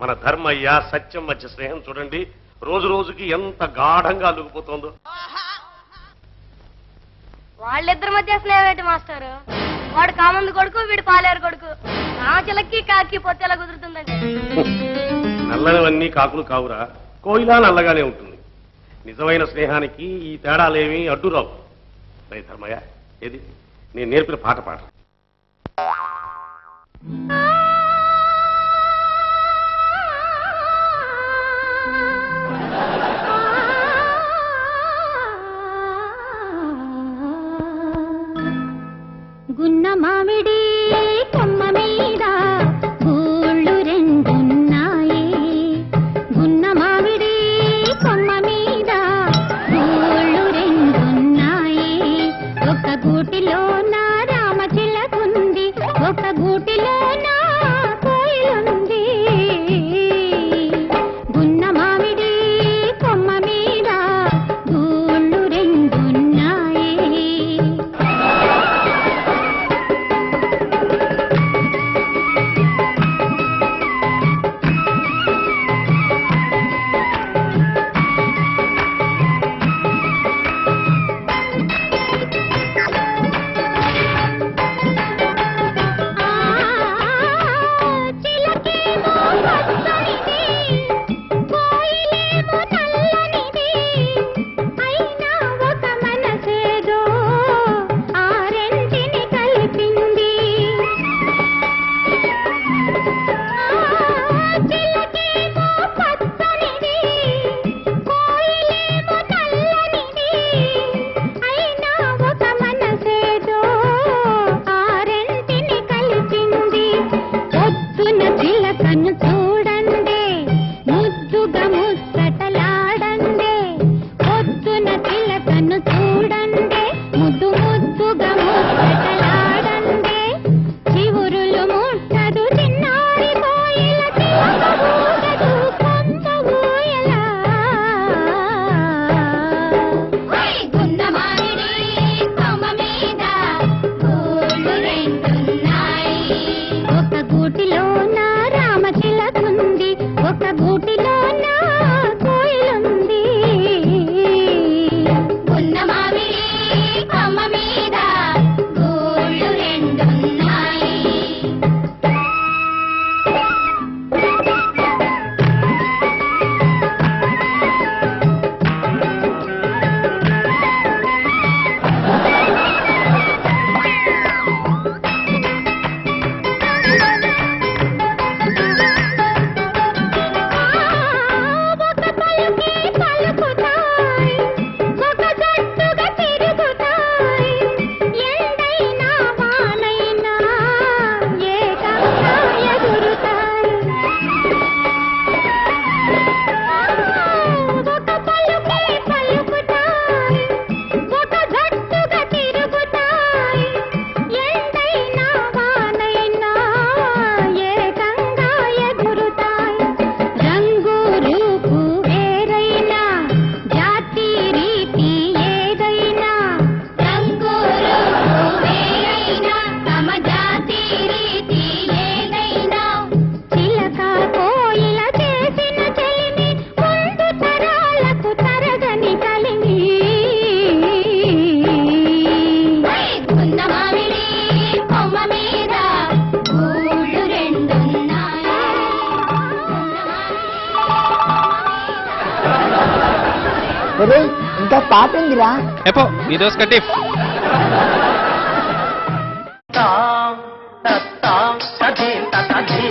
మన ధర్మయ్య సత్యం మధ్య స్నేహం చూడండి, రోజు రోజుకి ఎంత గాఢంగా అల్లుకుపోతుందో. వాళ్ళిద్దరి మధ్య స్నేహం ఏంటి మాస్టారు? వాడు కామంది కొడుకు, వీడు పాలేరు కొడుకు. చిలక్కి కాకి పొత్తి ఎలా కుదురుతుందండి? నల్లనివన్నీ కాకులు కావురా, కోయిలా నల్లగానే ఉంటుంది. నిజమైన స్నేహానికి ఈ తేడాలేమీ అడ్డురావు. ధర్మయ్య, ఏది నేను నేర్పిన పాట పాట. గున్న మామిడి కొమ్మ మీద గూళ్ళు రెండున్నాయి. గున్న మామిడి కొమ్మ మీద గూళ్ళు రెండున్నాయి. ఒక గూటిలో నా రామచిలకుంది, ఒక గూటిలో నా కోయిలుంది. గున్న మామిడి కొమ్మ మీద గూళ్ళు రెండున్నాయి. ఇంకా పాపేందిరా ఎపో ఈ దోస్ కటిఫ్ తాం తత్తాం తధీం తధీ